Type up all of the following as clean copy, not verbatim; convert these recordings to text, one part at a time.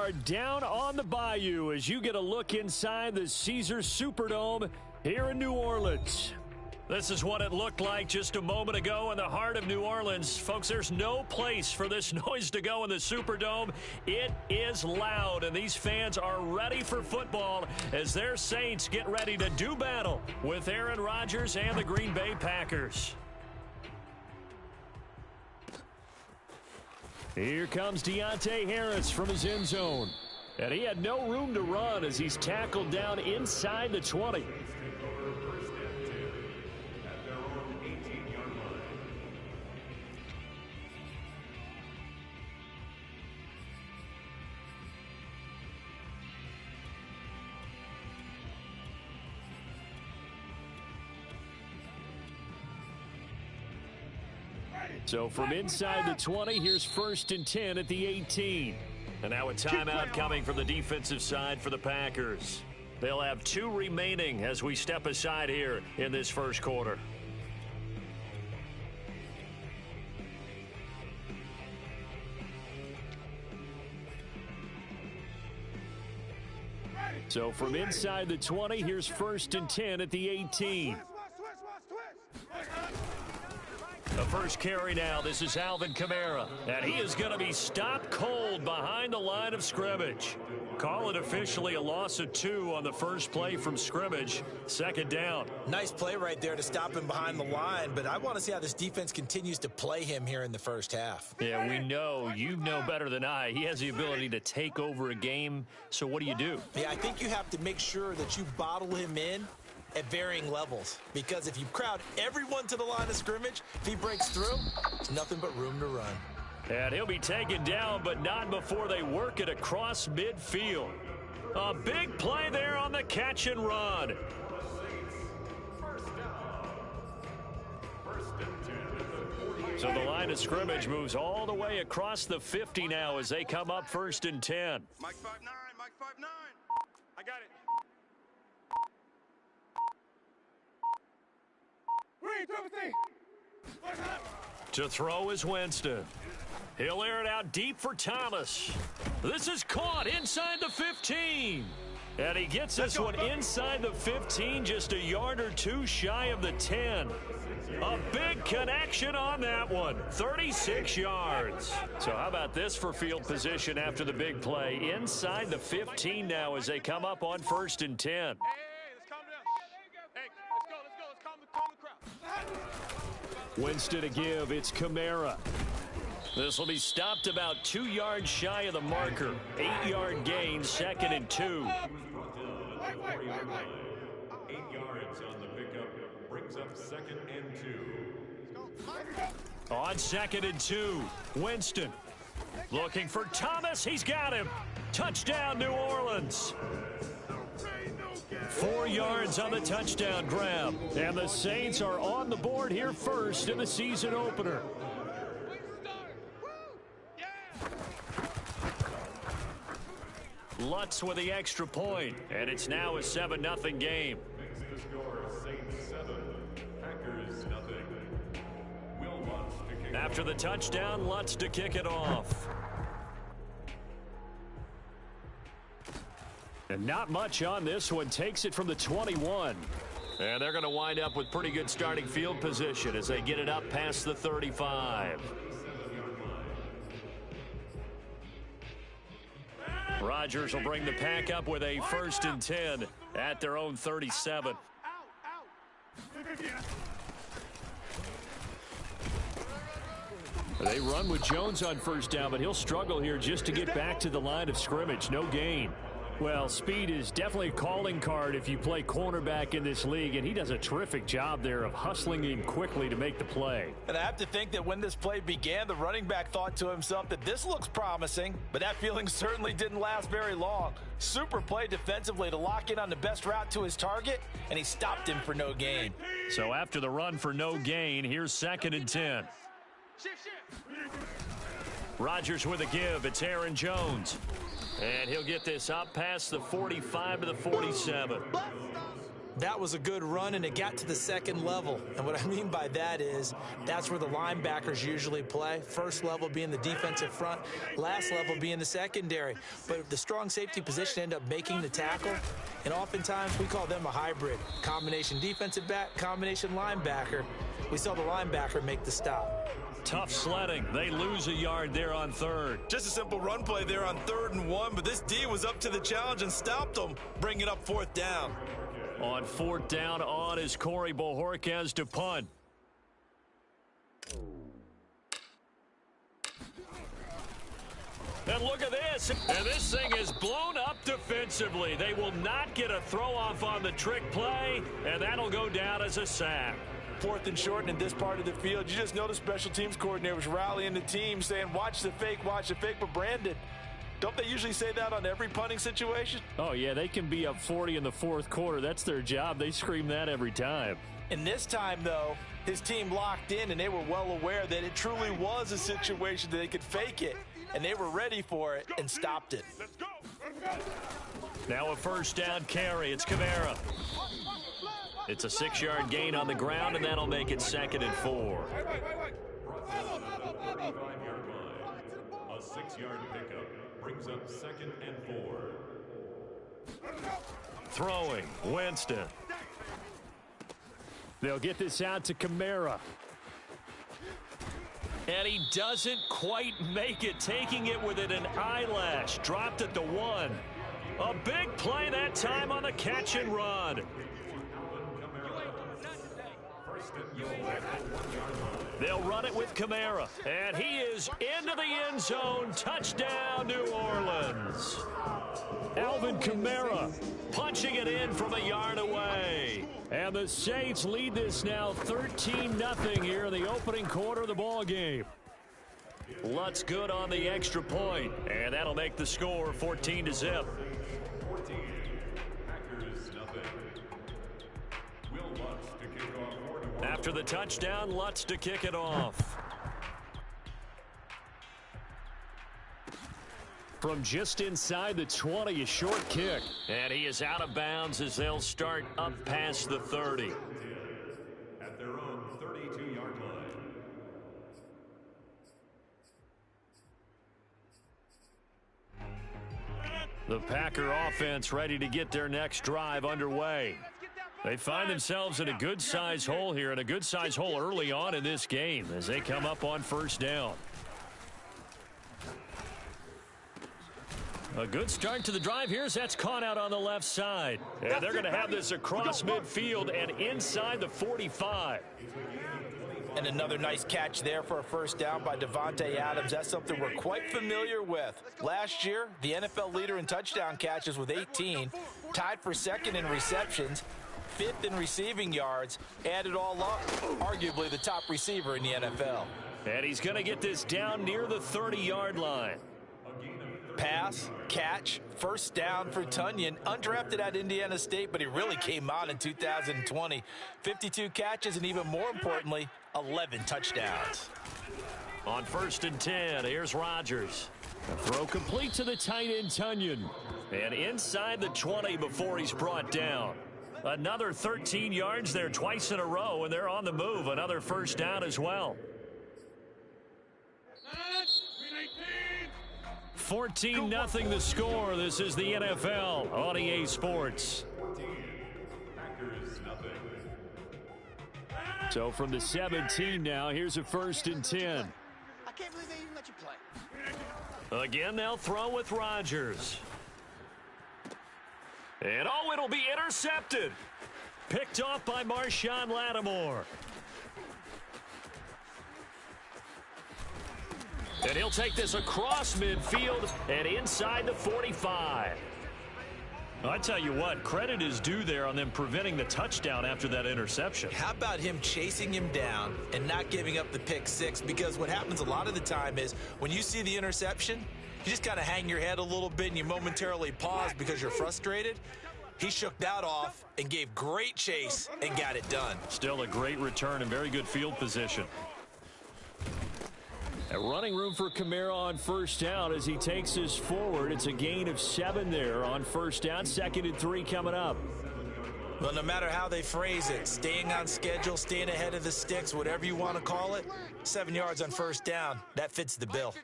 are down on the bayou as you get a look inside the Caesars Superdome here in New Orleans. This is what it looked like just a moment ago in the heart of New Orleans. Folks, there's no place for this noise to go in the Superdome. It is loud, and these fans are ready for football as their Saints get ready to do battle with Aaron Rodgers and the Green Bay Packers. Here comes Deontay Harris from his end zone. And he had no room to run as he's tackled down inside the 20. So from inside the 20, here's 1st and 10 at the 18. And now a timeout coming from the defensive side for the Packers. They'll have 2 remaining as we step aside here in this first quarter. So from inside the 20, here's 1st and 10 at the 18. The first carry now, this is Alvin Kamara, and he is going to be stopped cold behind the line of scrimmage. Call it officially a loss of 2 on the first play from scrimmage. 2nd down. Nice play right there to stop him behind the line, but I want to see how this defense continues to play him here in the first half. Yeah, we know, you know better than I, he has the ability to take over a game, so what do you do? Yeah, I think you have to make sure that you bottle him in at varying levels, because if you crowd everyone to the line of scrimmage, if he breaks through, it's nothing but room to run. And he'll be taken down, but not before they work it across midfield. A big play there on the catch and run. So the line of scrimmage moves all the way across the 50 now as they come up 1st and 10. Mike 5'9", Mike 5'9". I got it. To throw is Winston. He'll air it out deep for Thomas. This is caught inside the 15. And he gets this one inside the 15, just a yard or 2 shy of the 10. A big connection on that one, 36 yards. So how about this for field position after the big play? Inside the 15 now as they come up on 1st and 10. Hey, let's calm down. Hey, let's calm the crowd. Winston to give, it's Kamara. This will be stopped about 2 yards shy of the marker. 8-yard gain, 2nd and 2. 8 yards on the pickup, brings up 2nd and 2. On 2nd and 2, Winston looking for Thomas. He's got him. Touchdown, New Orleans. 4 yards on the touchdown grab. And the Saints are on the board here first in the season opener. Lutz with the extra point, and it's now a 7-0 game. Makes the score Saints 7, Packers 0. Will Lutz to kick After the touchdown, Lutz to kick it off. And not much on this one. Takes it from the 21. And they're going to wind up with pretty good starting field position as they get it up past the 35. Rodgers will bring the pack up with a 1st and 10 at their own 37. They run with Jones on 1st down, but he'll struggle here just to get back to the line of scrimmage. No gain. Well, speed is definitely a calling card if you play cornerback in this league, and he does a terrific job there of hustling him quickly to make the play. And I have to think that when this play began, the running back thought to himself that this looks promising, but that feeling certainly didn't last very long. Super play defensively to lock in on the best route to his target, and he stopped him for no gain. So after the run for no gain, here's 2nd and 10. Rodgers with a give. It's Aaron Jones. And he'll get this up past the 45 to the 47. That was a good run, and it got to the second level. And what I mean by that is that's where the linebackers usually play. First level being the defensive front, last level being the secondary. But the strong safety position ended up making the tackle, and oftentimes we call them a hybrid. Combination defensive back, combination linebacker. We saw the linebacker make the stop. Tough sledding. They lose a yard there on third. Just a simple run play there on 3rd and 1, but this D was up to the challenge and stopped them, bringing up 4th down. On 4th down on is Corey Bojorquez to punt. And look at this. And this thing is blown up defensively. They will not get a throw off on the trick play, and that'll go down as a sack. 4th and short, and in this part of the field, you just notice special teams coordinators rallying the team saying, watch the fake, but Brandon, don't they usually say that on every punting situation? Oh, yeah, they can be up 40 in the 4th quarter. That's their job. They scream that every time. And this time, though, his team locked in, and they were well aware that it truly was a situation that they could fake it, and they were ready for it and stopped it. Let's go. Now a 1st down carry. It's Kamara. It's a 6-yard gain on the ground, and that'll make it 2nd and 4. Process at the 35-yard line. A 6-yard pickup brings up 2nd and 4. Throwing, Winston. They'll get this out to Kamara. And he doesn't quite make it, taking it within an eyelash. Dropped at the 1. A big play that time on the catch and run. They'll run it with Kamara, and he is into the end zone. Touchdown, New Orleans. Alvin Kamara punching it in from a yard away. And the Saints lead this now 13-0 here in the opening quarter of the ball game. Lutz good on the extra point, and that'll make the score 14-0. After the touchdown, Lutz to kick it off. From just inside the 20, a short kick. And he is out of bounds as they'll start up past the 30. At their own 32-yard line. The Packer offense ready to get their next drive underway. They find themselves in a good-sized hole here, and a good-sized hole early on in this game as they come up on 1st down. A good start to the drive here as that's caught out on the left side. And they're going to have this across midfield and inside the 45. And another nice catch there for a 1st down by Davante Adams. That's something we're quite familiar with. Last year, the NFL leader in touchdown catches with 18, tied for 2nd in receptions, 5th in receiving yards, added all up, arguably the top receiver in the NFL. And he's going to get this down near the 30-yard line. Pass, catch, 1st down for Tonyan. Undrafted at Indiana State, but he really came on in 2020. 52 catches, and even more importantly, 11 touchdowns. On 1st and 10, here's Rodgers. A throw complete to the tight end, Tonyan. And inside the 20 before he's brought down. Another 13 yards there twice in a row, and they're on the move. Another 1st down as well. 14-0 the score. This is the NFL on EA Sports. So from the 17 now, here's a 1st and 10. I can't believe they even let you play. Again, they'll throw with Rodgers. And oh, it'll be intercepted. Picked off by Marshawn Lattimore. And he'll take this across midfield and inside the 45. I tell you what, credit is due there on them preventing the touchdown after that interception. How about him chasing him down and not giving up the pick 6? Because what happens a lot of the time is when you see the interception, you just kind of hang your head a little bit and you momentarily pause because you're frustrated. He shook that off and gave great chase and got it done. Still a great return and very good field position. A running room for Kamara on 1st down as he takes this forward. It's a gain of 7 there on 1st down. 2nd and 3 coming up. Well, no matter how they phrase it, staying on schedule, staying ahead of the sticks, whatever you want to call it, 7 yards on first down, that fits the bill.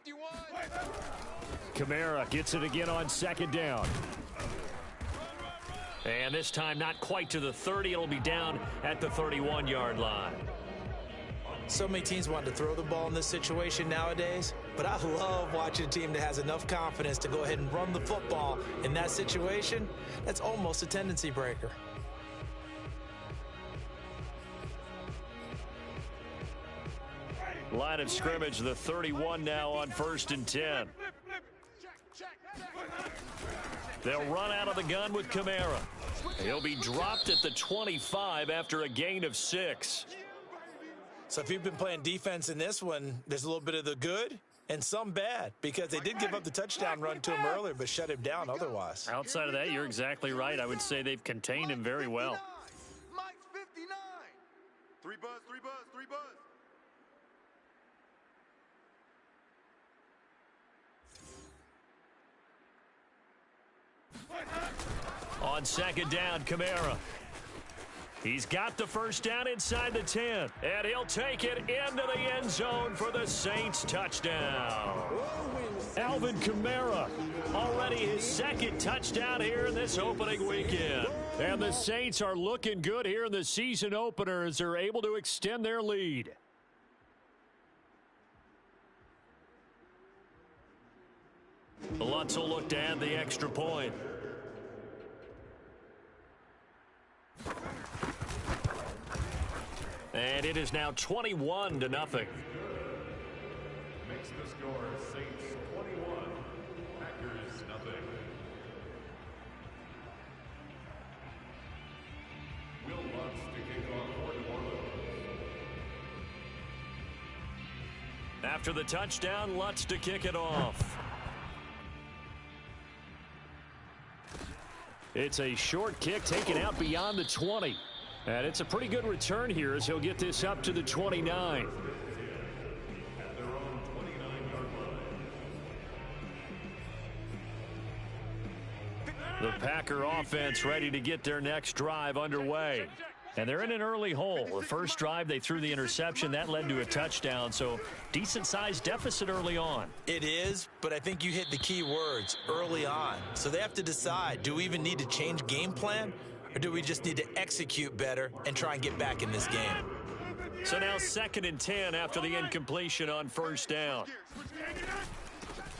Kamara gets it again on second down. And this time not quite to the 30. It'll be down at the 31-yard line. So many teams want to throw the ball in this situation nowadays, but I love watching a team that has enough confidence to go ahead and run the football in that situation. That's almost a tendency breaker. Line of scrimmage, the 31 now on 1st and 10. They'll run out of the gun with Kamara. He'll be dropped at the 25 after a gain of 6. So if you've been playing defense in this one, there's a little bit of the good and some bad, because they did give up the touchdown run to him earlier but shut him down otherwise. Outside of that, you're exactly right. I would say they've contained him very well. Mike's 59. 3 buzz, 3 buzz, 3 buzz. On second down, Kamara. He's got the first down inside the 10, and he'll take it into the end zone for the Saints touchdown. Alvin Kamara, already his second touchdown here in this opening weekend. And the Saints are looking good here in the season opener as they're able to extend their lead. Lutz will look to add the extra point. And it is now 21-0. Makes the score Saints 21, Packers nothing. Will Lutz to kick off for New Orleans. After the touchdown, Lutz to kick it off. It's a short kick taken out beyond the 20. And it's a pretty good return here as he'll get this up to the 29. At their own 29-yard line. The Packer offense ready to get their next drive underway. And they're in an early hole. The first drive, they threw the interception. That led to a touchdown, so decent-sized deficit early on. It is, but I think you hit the key words, early on. So they have to decide, do we even need to change game plan, or do we just need to execute better and try and get back in this game? So now 2nd and 10 after the incompletion on first down.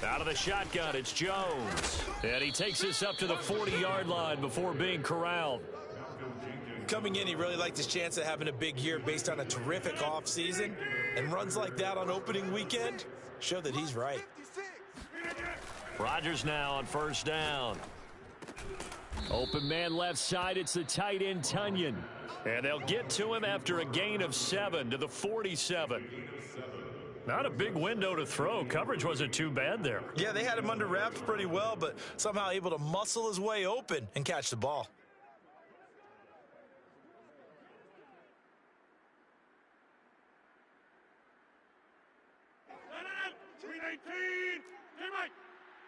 Out of the shotgun, it's Jones. And he takes this up to the 40-yard line before being corralled. Coming in, he really liked his chance of having a big year based on a terrific offseason. And runs like that on opening weekend show that he's right. Rodgers now on first down. Open man left side, it's the tight end Tunyon. And they'll get to him after a gain of 7 to the 47. Not a big window to throw. Coverage wasn't too bad there. Yeah, they had him under wraps pretty well, but somehow able to muscle his way open and catch the ball.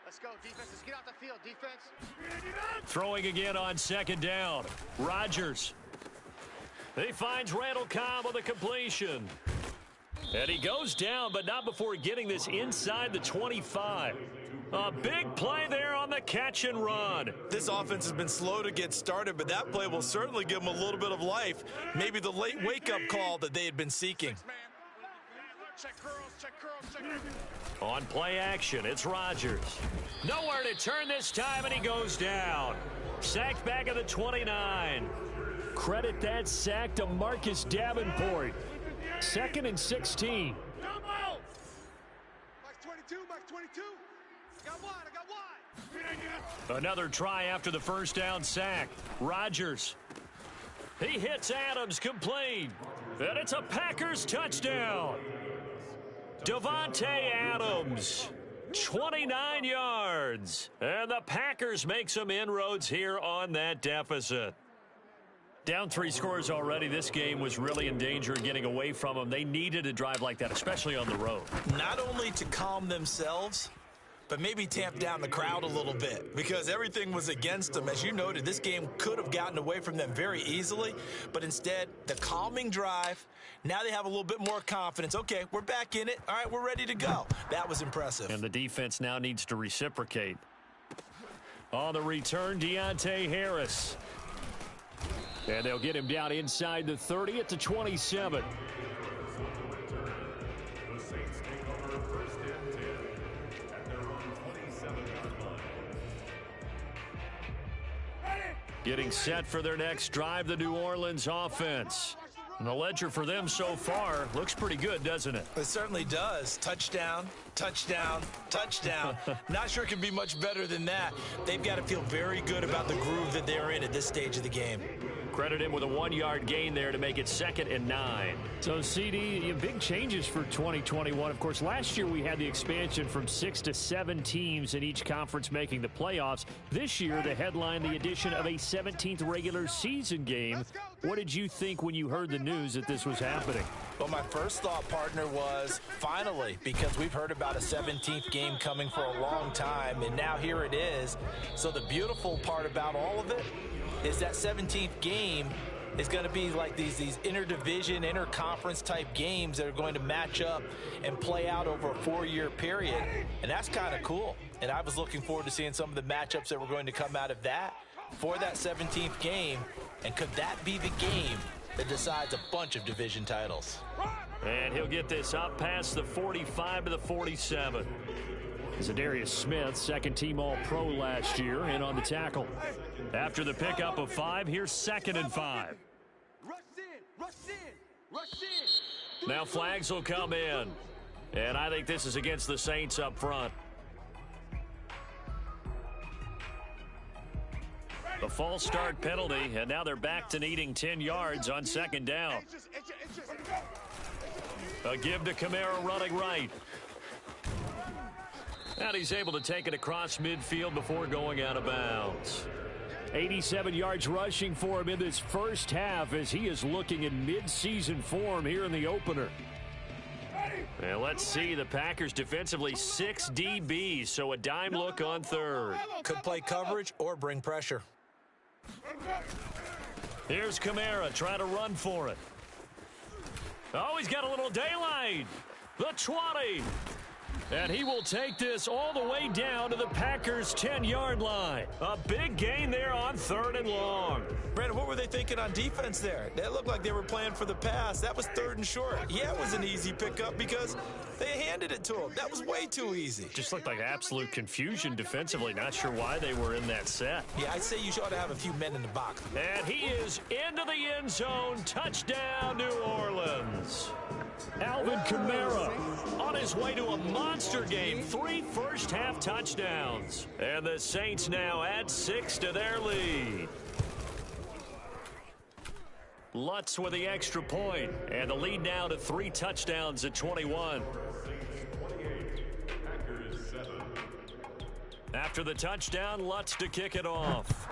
Let's go, defense. Let's get out the field, defense. Throwing again on second down. Rodgers. He finds Randall Cobb on the completion. And he goes down, but not before getting this inside the 25. A big play there on the catch and run. This offense has been slow to get started, but that play will certainly give them a little bit of life. Maybe the late wake-up call that they had been seeking. Check curls, check curls, check curls. On play action, it's Rodgers. Nowhere to turn this time, and he goes down. Sacked back at the 29. Credit that sack to Marcus Davenport. 2nd and 16. Mike's 22, Mike's 22. I got wide. Another try after the first down sack. Rodgers. He hits Adams complete. And it's a Packers touchdown. Davante Adams, 29 yards. And the Packers make some inroads here on that deficit. Down 3 scores already. This game was really in danger of getting away from them. They needed a drive like that, especially on the road. Not only to calm themselves, but maybe tamp down the crowd a little bit because everything was against them. As you noted, this game could have gotten away from them very easily, but instead, the calming drive, now they have a little bit more confidence. Okay, we're back in it. All right, we're ready to go. That was impressive. And the defense now needs to reciprocate. On the return, Deontay Harris. And they'll get him down inside the 30 at the 27. The Saints take over first and 10 at their own 27-yard line. Getting set for their next drive, the New Orleans offense. And the ledger for them so far looks pretty good, doesn't it? It certainly does. Touchdown, touchdown, touchdown. Not sure it can be much better than that. They've got to feel very good about the groove that they're in at this stage of the game. Credit him with a 1-yard gain there to make it 2nd and 9. So, CD, big changes for 2021. Of course, last year we had the expansion from 6 to 7 teams in each conference making the playoffs. This year, the headline, the addition of a 17th regular season game. What did you think when you heard the news that this was happening? Well, my first thought, partner, was finally, because we've heard about a 17th game coming for a long time, and now here it is. So the beautiful part about all of it is that 17th game is going to be like these interdivision, interconference type games that are going to match up and play out over a 4-year period. And that's kind of cool. And I was looking forward to seeing some of the matchups that were going to come out of that for that 17th game. And could that be the game that decides a bunch of division titles? And he'll get this up past the 45 to the 47. Zadarius Smith, second-team All-Pro last year, in on the tackle. After the pickup of 5, here's 2nd and 5. Rush in, rush in, rush in. Now flags will come in. And I think this is against the Saints up front. The false start penalty, and now they're back to needing 10 yards on 2nd down. A give to Kamara running right. And he's able to take it across midfield before going out of bounds. 87 yards rushing for him in this first half as he is looking in mid-season form here in the opener. And let's see, the Packers defensively 6 DBs, so a dime look on 3rd. Could play coverage or bring pressure. Here's Kamara trying to run for it. Oh, he's got a little daylight. The 20. And he will take this all the way down to the Packers' 10-yard line. A big gain there on 3rd and long. Brandon, what were they thinking on defense there? That looked like they were playing for the pass. That was 3rd and short. Yeah, it was an easy pickup because they handed it to him. That was way too easy. Just looked like absolute confusion defensively. Not sure why they were in that set. Yeah, I'd say you ought to have a few men in the box. And he is into the end zone. Touchdown, New Orleans. Alvin Kamara on his way to a monster game. 3 first-half touchdowns. And the Saints now add 6 to their lead. Lutz with the extra point, and the lead now to 3 touchdowns at 21. After the touchdown, Lutz to kick it off.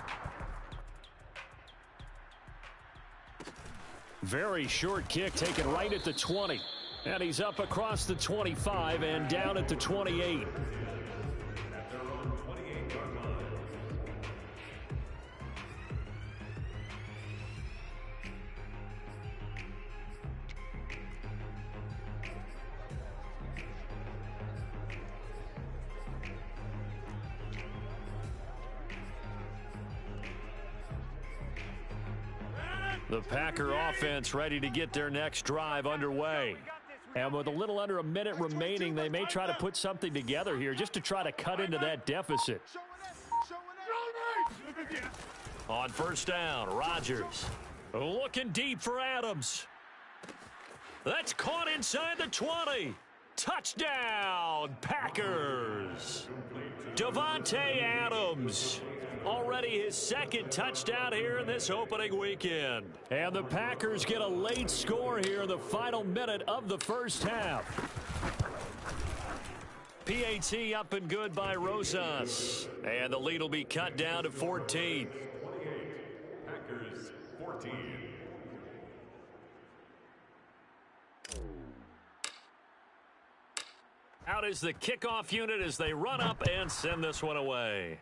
Very short kick taken right at the 20. And he's up across the 25 and down at the 28. The Packer offense ready to get their next drive underway. And with a little under a minute remaining, they may try to put something together here just to try to cut into that deficit. On 1st down, Rodgers looking deep for Adams. That's caught inside the 20. Touchdown, Packers. Davante Adams. Already his 2nd touchdown here in this opening weekend. And the Packers get a late score here in the final minute of the first half. PAT up and good by Rosas. And the lead will be cut down to 14. Packers 14. Out is the kickoff unit as they run up and send this one away.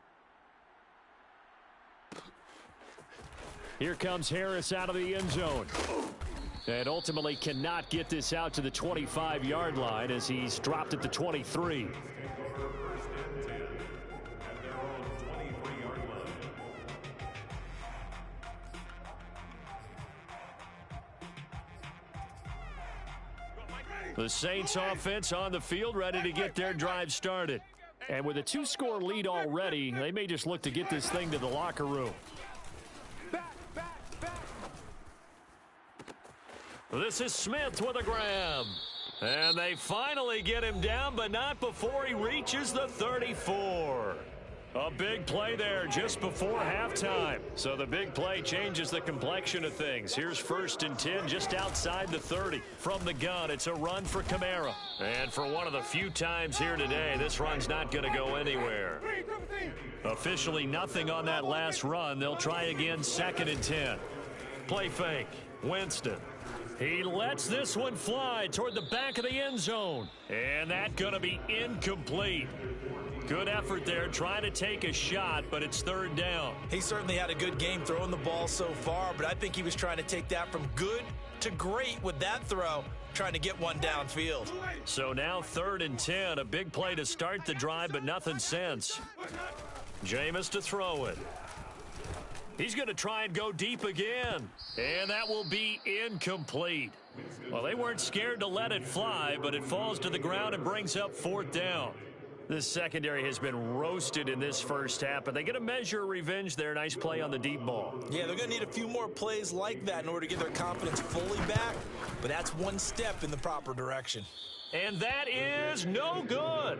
Here comes Harris out of the end zone. And ultimately cannot get this out to the 25-yard line as he's dropped at the 23. The Saints offense on the field, ready to get their drive started. And with a 2-score lead already, they may just look to get this thing to the locker room. This is Smith with a grab. And they finally get him down, but not before he reaches the 34. A big play there just before halftime. So the big play changes the complexion of things. Here's 1st and 10 just outside the 30. From the gun, it's a run for Kamara. And for one of the few times here today, this run's not going to go anywhere. Officially nothing on that last run. They'll try again 2nd and 10. Play fake. Winston. He lets this one fly toward the back of the end zone. And that's going to be incomplete. Good effort there, trying to take a shot, but it's 3rd down. He certainly had a good game throwing the ball so far, but I think he was trying to take that from good to great with that throw, trying to get one downfield. So now 3rd and 10, a big play to start the drive, but nothing since. Jameis to throw it. He's going to try and go deep again, and that will be incomplete. Well, they weren't scared to let it fly, but it falls to the ground and brings up 4th down. This secondary has been roasted in this first half, but they get a measure of revenge there. Nice play on the deep ball. Yeah, they're going to need a few more plays like that in order to get their confidence fully back, but that's one step in the proper direction. And that is no good.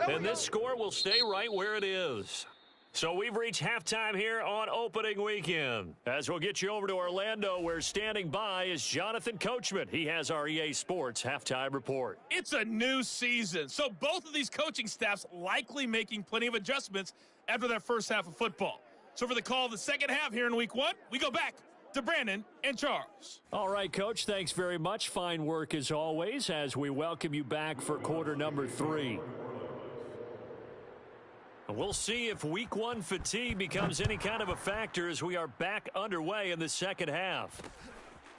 And this score will stay right where it is. So we've reached halftime here on opening weekend. As we'll get you over to Orlando, where standing by is Jonathan Coachman. He has our EA Sports halftime report. It's a new season, so both of these coaching staffs likely making plenty of adjustments after their first half of football. So for the call of the second half here in week 1, we go back to Brandon and Charles. All right, Coach, thanks very much. Fine work as always as we welcome you back for quarter number 3. We'll see if week 1 fatigue becomes any kind of a factor as we are back underway in the second half.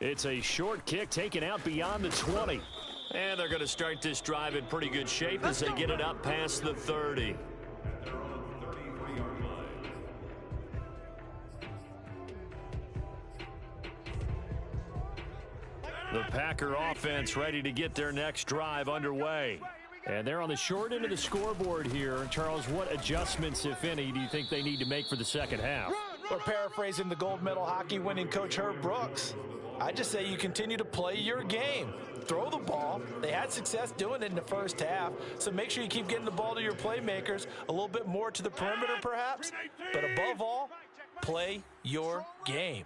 It's a short kick taken out beyond the 20. And they're going to start this drive in pretty good shape as they get it up past the 30. The Packer offense ready to get their next drive underway. And they're on the short end of the scoreboard here. Charles, what adjustments, if any, do you think they need to make for the second half? Or paraphrasing the gold medal hockey winning coach Herb Brooks, I just say you continue to play your game. Throw the ball. They had success doing it in the first half, so make sure you keep getting the ball to your playmakers, a little bit more to the perimeter perhaps, but above all, play your game.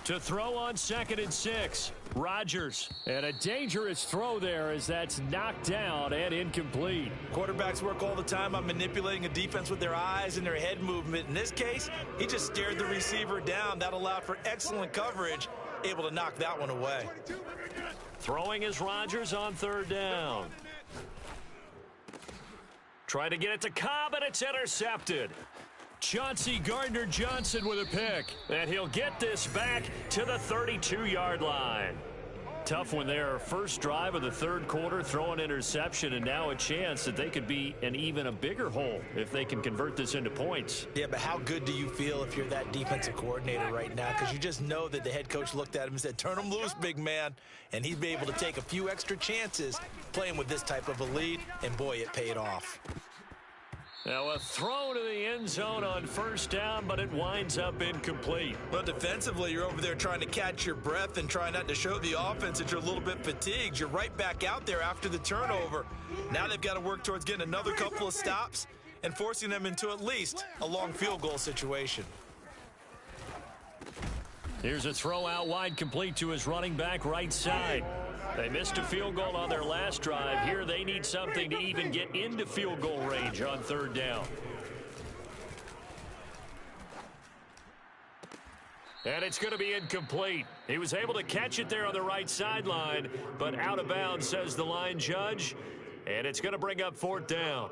To throw on 2nd and 6, Rodgers. And a dangerous throw there as that's knocked down and incomplete. Quarterbacks work all the time on manipulating a defense with their eyes and their head movement. In this case, he just stared the receiver down. That allowed for excellent coverage, able to knock that one away. Throwing is Rodgers on 3rd down. Try to get it to Cobb, and it's intercepted. Chauncey Gardner-Johnson with a pick, and he'll get this back to the 32-yard line. Tough one there. First drive of the 3rd quarter, throw an interception, and now a chance that they could be in even a bigger hole if they can convert this into points. Yeah, but how good do you feel if you're that defensive coordinator right now? Because you just know that the head coach looked at him and said, turn him loose, big man. And he'd be able to take a few extra chances playing with this type of a lead, and boy, it paid off. Now a throw to the end zone on 1st down, but it winds up incomplete. Well, defensively, you're over there trying to catch your breath and try not to show the offense that you're a little bit fatigued. You're right back out there after the turnover. Now they've got to work towards getting another couple of stops and forcing them into at least a long field goal situation. Here's a throw out wide, complete to his running back right side. They missed a field goal on their last drive. Here they need something to even get into field goal range on 3rd down. And it's going to be incomplete. He was able to catch it there on the right sideline, but out of bounds, says the line judge. And it's going to bring up 4th down.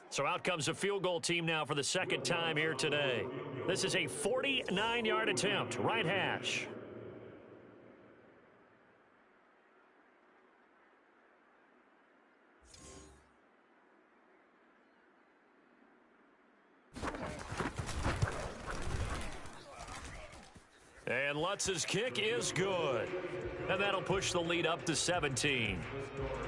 So out comes a field goal team now for the second time here today. This is a 49-yard attempt, right hash. And Lutz's kick is good. And that'll push the lead up to 17.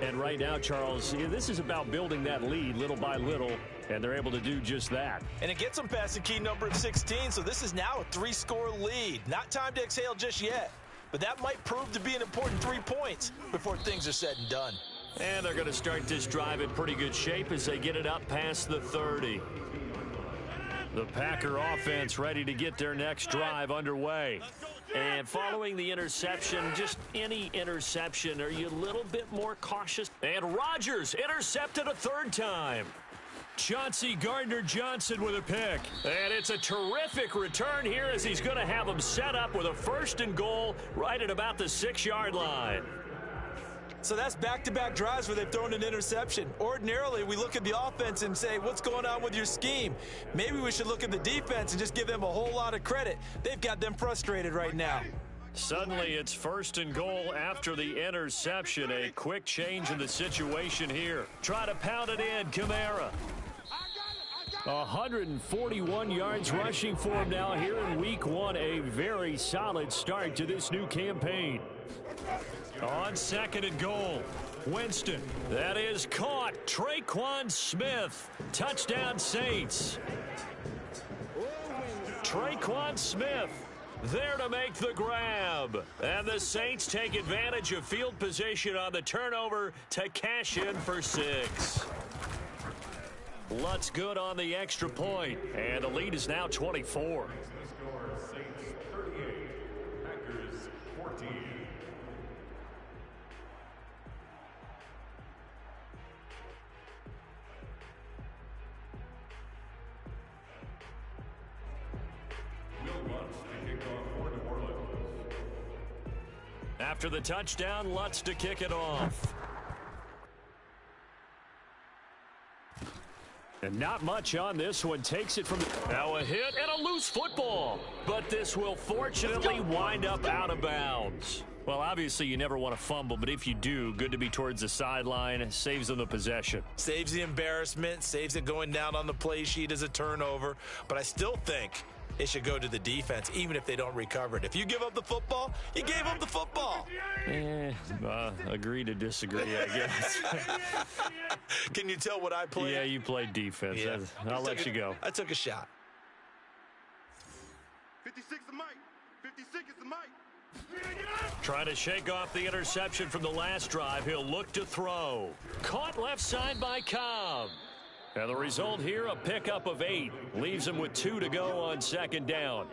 And right now, Charles, this is about building that lead little by little, and they're able to do just that. And it gets them past the key number of 16, so this is now a 3-score lead. Not time to exhale just yet, but that might prove to be an important 3 points before things are said and done. And they're going to start this drive in pretty good shape as they get it up past the 30. The Packer offense ready to get their next drive underway. And following the interception, just any interception, are you a little bit more cautious? And Rodgers intercepted a 3rd time. Chauncey Gardner-Johnson with a pick. And it's a terrific return here as he's going to have them set up with a 1st and goal right at about the 6-yard line. So that's back-to-back drives where they've thrown an interception. Ordinarily, we look at the offense and say, what's going on with your scheme? Maybe we should look at the defense and just give them a whole lot of credit. They've got them frustrated right now. Suddenly, it's 1st and goal after the interception. A quick change in the situation here. Try to pound it in, Kamara. 141 yards rushing for him now here in week 1. A very solid start to this new campaign. On 2nd and goal, Winston. That is caught. Traquan Smith. Touchdown, Saints. Traquan Smith there to make the grab. And the Saints take advantage of field position on the turnover to cash in for 6. Lutz good on the extra point. And the lead is now 24. Saints 38, Packers 14. After the touchdown, Lutz to kick it off. And not much on this one. Takes it from Now a hit and a loose football. But this will fortunately wind up out of bounds. Well, obviously you never want to fumble, but if you do, good to be towards the sideline. Saves them the possession. Saves the embarrassment, saves it going down on the play sheet as a turnover. But I still think it should go to the defense, even if they don't recover it. If you give up the football, you gave up the football. Agree to disagree, I guess. Can you tell what I played? Yeah, you played defense. Yeah. I'll let you go. I took a shot. 56 is Mike. 56 is Mike. Trying to shake off the interception from the last drive. He'll look to throw. Caught left side by Cobb. And the result here, a pickup of 8. Leaves him with 2 to go on 2nd down.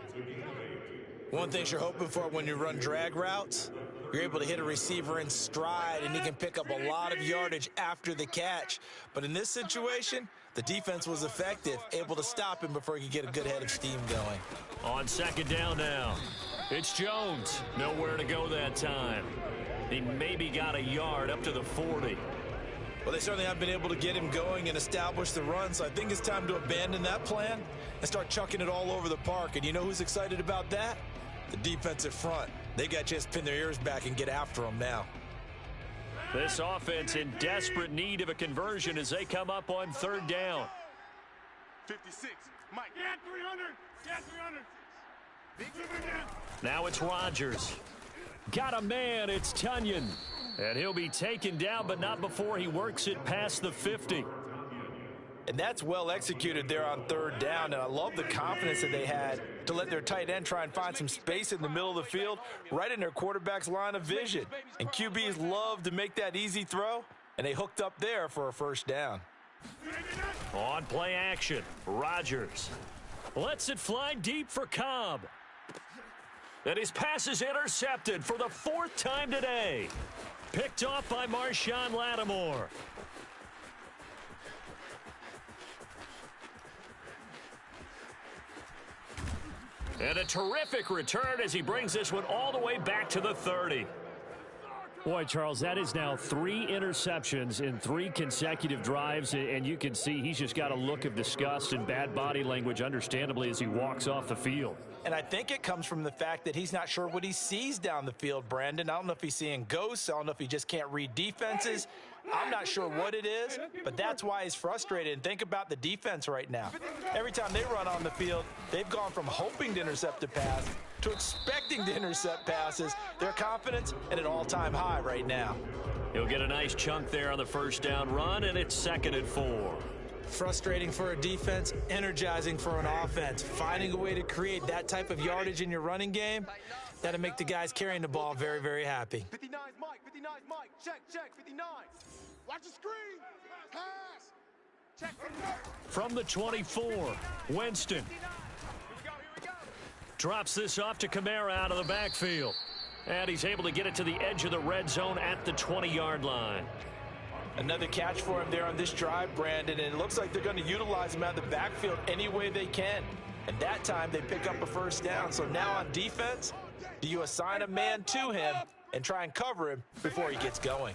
One thing you're hoping for when you run drag routes, you're able to hit a receiver in stride, and he can pick up a lot of yardage after the catch. But in this situation, the defense was effective, able to stop him before he could get a good head of steam going. On 2nd down now, it's Jones. Nowhere to go that time. He maybe got a yard up to the 40. Well, they certainly have been able to get him going and establish the run, so I think it's time to abandon that plan and start chucking it all over the park. And you know who's excited about that? The defensive front. They got to just pin their ears back and get after them now. This offense in desperate need of a conversion as they come up on 3rd down. 56, Mike. Yeah, 300. Yeah, 300. Now it's Rodgers. Got a man, it's Tunyon. And he'll be taken down, but not before he works it past the 50. And that's well executed there on 3rd down. And I love the confidence that they had to let their tight end try and find some space in the middle of the field, right in their quarterback's line of vision. And QBs love to make that easy throw, and they hooked up there for a 1st down. On play action, Rodgers lets it fly deep for Cobb. And his pass is intercepted for the 4th time today. Picked off by Marshon Lattimore. And a terrific return as he brings this one all the way back to the 30. Boy, Charles, that is now 3 interceptions in 3 consecutive drives, and you can see he's just got a look of disgust and bad body language, understandably, as he walks off the field. And I think it comes from the fact that he's not sure what he sees down the field, Brandon. I don't know if he's seeing ghosts. I don't know if he just can't read defenses. I'm not sure what it is, but that's why he's frustrated. And think about the defense right now. Every time they run on the field, they've gone from hoping to intercept a pass to expecting to intercept passes. Their confidence at an all-time high right now. He'll get a nice chunk there on the first down run, and it's 2nd and 4. Frustrating for a defense, energizing for an offense. Finding a way to create that type of yardage in your running game, that'll make the guys carrying the ball very, very happy. 59's Mike, 59's Mike. Check, 59. Watch the screen. Pass. Check. From the 24, Winston. Here we go. Drops this off to Kamara out of the backfield. And he's able to get it to the edge of the red zone at the 20-yard line. Another catch for him there on this drive, Brandon, and it looks like they're going to utilize him out of the backfield any way they can. And that time they pick up a first down. So now on defense, do you assign a man to him and try and cover him before he gets going?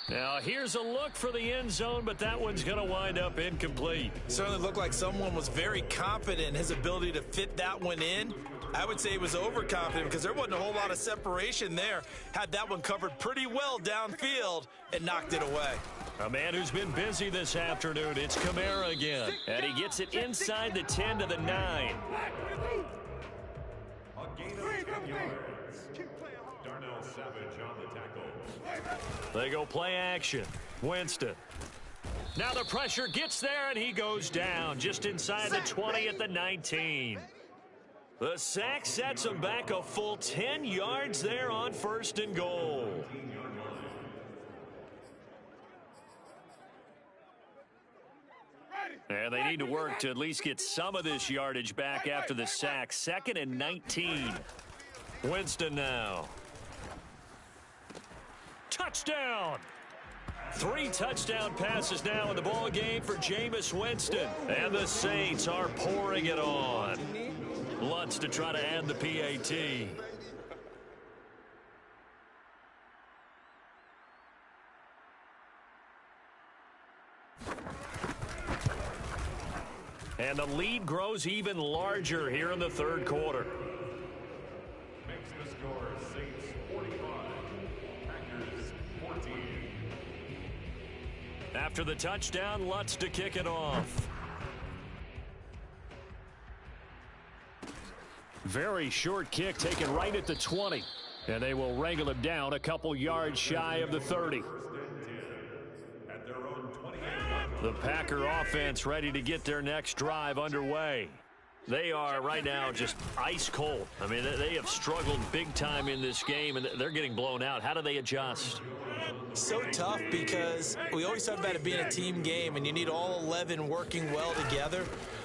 Now here's a look for the end zone, but that one's going to wind up incomplete. Certainly looked like someone was very confident in his ability to fit that one in. I would say he was overconfident because there wasn't a whole lot of separation there. Had that one covered pretty well downfield and knocked it away. A man who's been busy this afternoon, it's Kamara again. And he gets it inside the 10 to the 9. A gain of 10 yards. Darnell Savage on the tackle. They go play action. Winston. Now the pressure gets there, and he goes down just inside the 20 at the 19. The sack sets him back a full 10 yards there on 1st and goal. And they need to work to at least get some of this yardage back after the sack. 2nd and 19. Winston now. Touchdown! 3 touchdown passes now in the ball game for Jameis Winston. And the Saints are pouring it on. Lutz to try to add the PAT. And the lead grows even larger here in the 3rd quarter. Makes the score Saints 45, Packers 14. After the touchdown, Lutz to kick it off. Very short kick taken right at the 20. And they will wrangle him down a couple yards shy of the 30. At their own 28. The Packer offense ready to get their next drive underway. They are right now just ice cold. I mean, they have struggled big time in this game, and they're getting blown out. How do they adjust? So tough because we always talk about it being a team game, and you need all 11 working well together.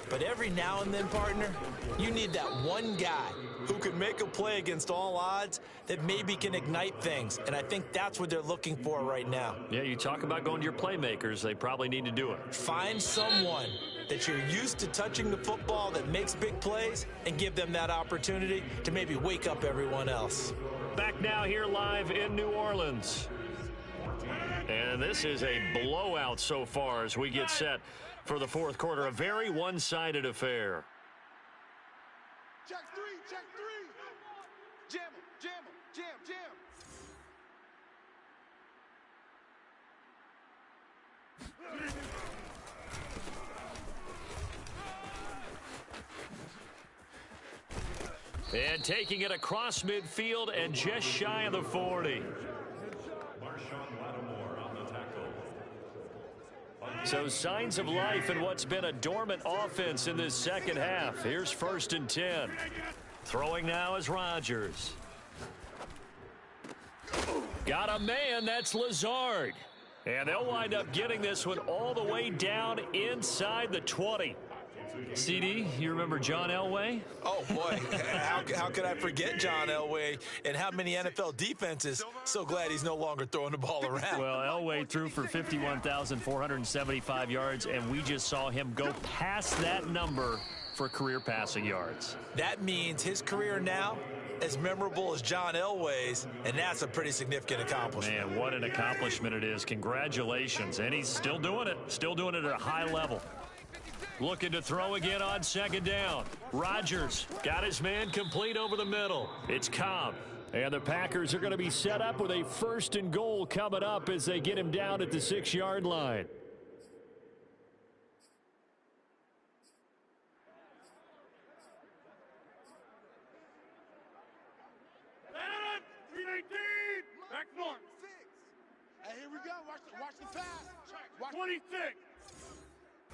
But every now and then, partner, you need that one guy who can make a play against all odds that maybe can ignite things. And I think that's what they're looking for right now. Yeah, you talk about going to your playmakers. They probably need to do it. Find someone that you're used to touching the football that makes big plays and give them that opportunity to maybe wake up everyone else. Back now here live in New Orleans. And this is a blowout so far as we get set for the 4th quarter. A very one-sided affair. Check 3. Jam him. Jam. And taking it across midfield and just shy of the 40. Marshon Lattimore on the tackle. So signs of life in what's been a dormant offense in this 2nd half. Here's 1st and 10. Throwing now is Rodgers. Got a man, that's Lazard. And they'll wind up getting this one all the way down inside the 20. CD, you remember John Elway? Oh, boy. How could I forget John Elway and how many NFL defenses? So glad he's no longer throwing the ball around. Well, Elway threw for 51,475 yards, and we just saw him go past that number for career passing yards. That means his career now as memorable as John Elway's, and that's a pretty significant accomplishment. Man, what an accomplishment it is. Congratulations. And he's still doing it. Still doing it at a high level. Looking to throw again on second down. Rodgers got his man complete over the middle. It's Cobb. And the Packers are going to be set up with a 1st and goal coming up as they get him down at the 6-yard line. Back north. 6. Hey, here we go. Watch the pass. Watch 26.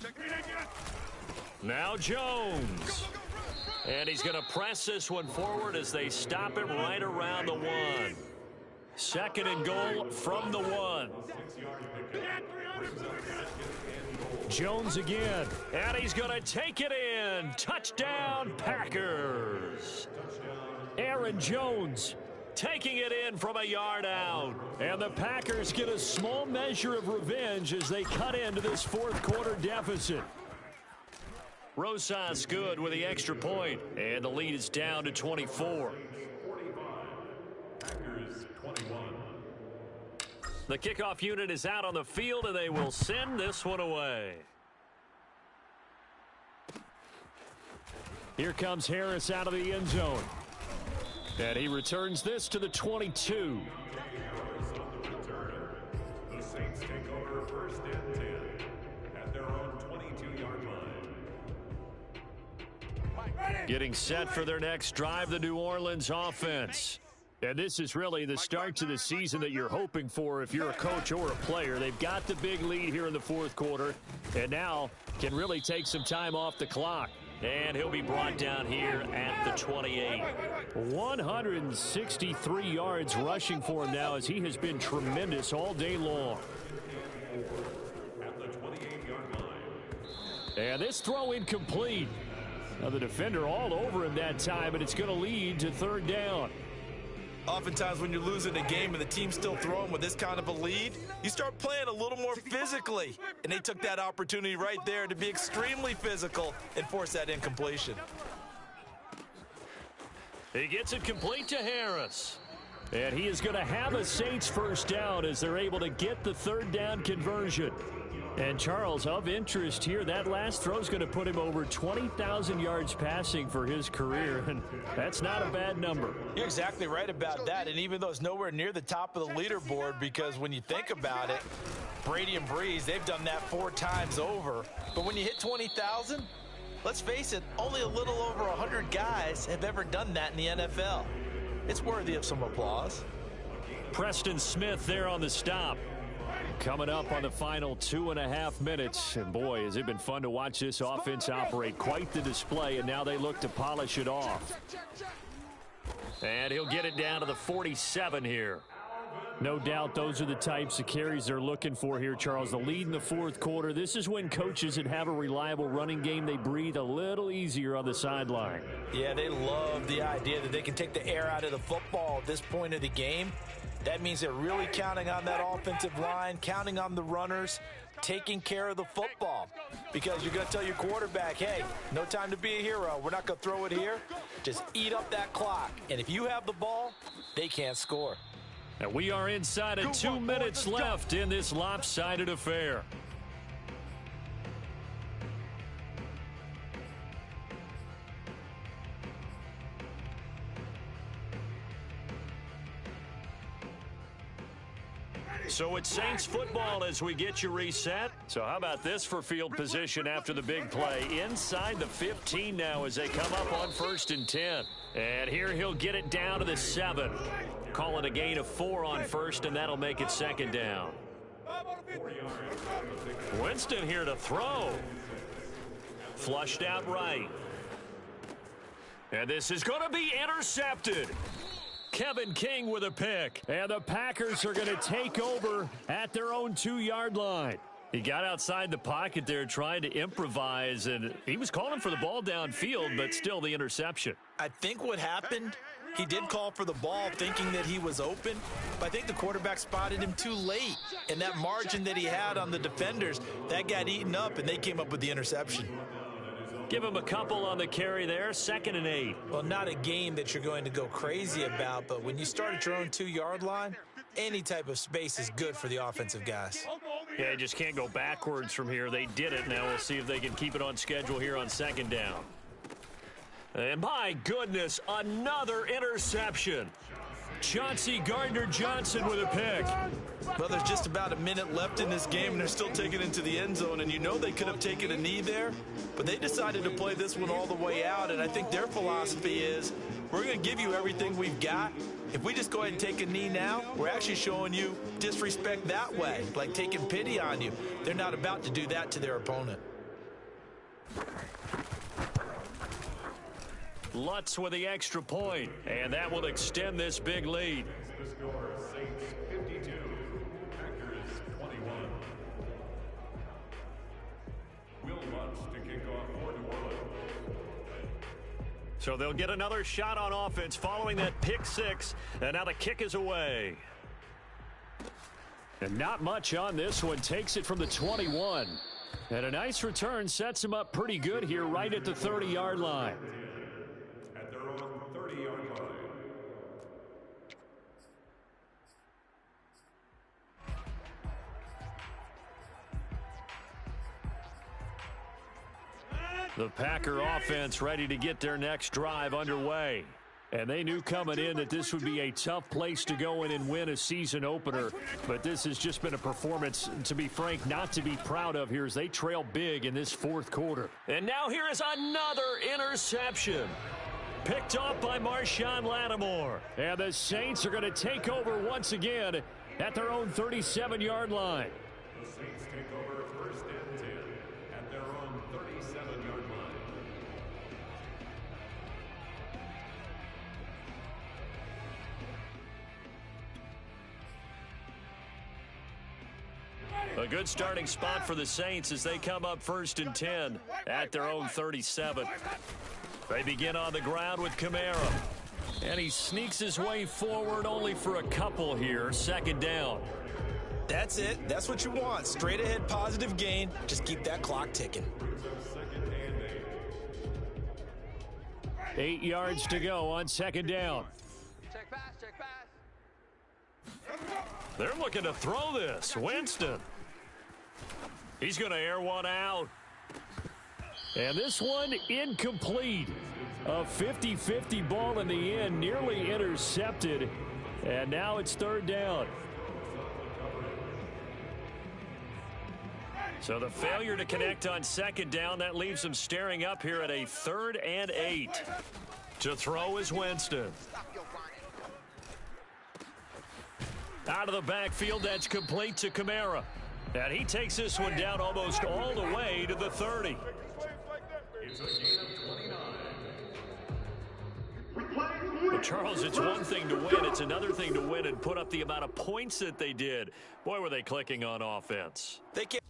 Check 319. Now Jones. And he's going to press this one forward as they stop him right around the 1. 2nd and goal from the 1. Jones again. And he's going to take it in. Touchdown, Packers. Aaron Jones taking it in from a yard out. And the Packers get a small measure of revenge as they cut into this 4th quarter deficit. Rosas good with the extra point, and the lead is down to 24. Packers 21. The kickoff unit is out on the field, and they will send this one away. Here comes Harris out of the end zone. And he returns this to the 22. The Saints take over 1st and 10 at their own 22-yard line. Getting set for their next drive, the New Orleans offense. And this is really the start to the season that you're hoping for if you're a coach or a player. They've got the big lead here in the 4th quarter, and now can really take some time off the clock. And he'll be brought down here at the 28. 163 yards rushing for him now as he has been tremendous all day long. At the 28-yard line. And this throw incomplete. Now the defender all over him that time, and it's going to lead to 3rd down. Oftentimes when you're losing a game and the team's still throwing with this kind of a lead, you start playing a little more physically. And they took that opportunity right there to be extremely physical and force that incompletion. He gets it complete to Harris. And he is going to have a Saints 1st down as they're able to get the 3rd down conversion. And Charles, of interest here, that last throw is going to put him over 20,000 yards passing for his career, and that's not a bad number. You're exactly right about that, and even though it's nowhere near the top of the leaderboard, because when you think about it, Brady and Breeze, they've done that 4 times over. But when you hit 20,000, let's face it, only a little over 100 guys have ever done that in the NFL. It's worthy of some applause. Preston Smith there on the stop. Coming up on the final 2.5 minutes. And boy, has it been fun to watch this offense operate. Quite the display, and now they look to polish it off. And he'll get it down to the 47 here. No doubt those are the types of carries they're looking for here, Charles. The lead in the 4th quarter. This is when coaches that have a reliable running game, they breathe a little easier on the sideline. Yeah, they love the idea that they can take the air out of the football at this point of the game. That means they're really counting on that offensive line, counting on the runners, taking care of the football. Because you're going to tell your quarterback, hey, no time to be a hero. We're not going to throw it here. Just eat up that clock. And if you have the ball, they can't score. And we are inside of 2 minutes left in this lopsided affair. So it's Saints football as we get you reset. So how about this for field position after the big play? Inside the 15 now as they come up on 1st and 10. And here he'll get it down to the 7. Call it a gain of 4 on 1st, and that'll make it 2nd down. Winston here to throw. Flushed out right. And this is going to be intercepted. Kevin King with a pick. And the Packers are going to take over at their own 2-yard line. He got outside the pocket there trying to improvise, and he was calling for the ball downfield, but still the interception. I think what happened, he did call for the ball thinking that he was open, but I think the quarterback spotted him too late. And that margin that he had on the defenders, that got eaten up, and they came up with the interception. Give him a couple on the carry there, 2nd and 8. Well, not a game that you're going to go crazy about, but when you start at your own 2-yard line, any type of space is good for the offensive guys. Yeah, you just can't go backwards from here. They did it. Now we'll see if they can keep it on schedule here on 2nd down. And my goodness, another interception. Chauncey Gardner-Johnson with a pick. Well, there's just about a minute left in this game, and they're still taking it into the end zone. And you know they could have taken a knee there, but they decided to play this one all the way out. And I think their philosophy is, we're going to give you everything we've got. If we just go ahead and take a knee now, we're actually showing you disrespect that way, like taking pity on you. They're not about to do that to their opponent. Lutz with the extra point, and that will extend this big lead. The score, Saints 52, Packers 21. Will Lutz to kick off for New Orleans. So they'll get another shot on offense following that pick 6, and now the kick is away. And not much on this one. Takes it from the 21. And a nice return sets him up pretty good here right at the 30-yard line. At their own 30-yard line. The Packer offense ready to get their next drive underway. And they knew coming in that this would be a tough place to go in and win a season opener. But this has just been a performance, to be frank, not to be proud of here as they trail big in this 4th quarter. And now here is another interception. Picked off by Marshawn Lattimore. And the Saints are going to take over once again at their own 37-yard line. The Saints take over 1st and 10 at their own 37-yard line. A good starting spot for the Saints as they come up 1st and 10 at their own 37. They begin on the ground with Kamara. And he sneaks his way forward only for a couple here. 2nd down. That's it. That's what you want. Straight ahead positive gain. Just keep that clock ticking. 8 yards to go on 2nd down. Check pass, check pass. They're looking to throw this. Winston. He's going to air one out. And this one incomplete. A 50-50 ball in the end, nearly intercepted. And now it's 3rd down. So the failure to connect on 2nd down, that leaves them staring up here at a 3rd and 8. To throw is Winston. Out of the backfield, that's complete to Kamara. And he takes this one down almost all the way to the 30. It's a gain of 29. Well, Charles, it's one thing to win. It's another thing to win and put up the amount of points that they did. Boy, were they clicking on offense. They can't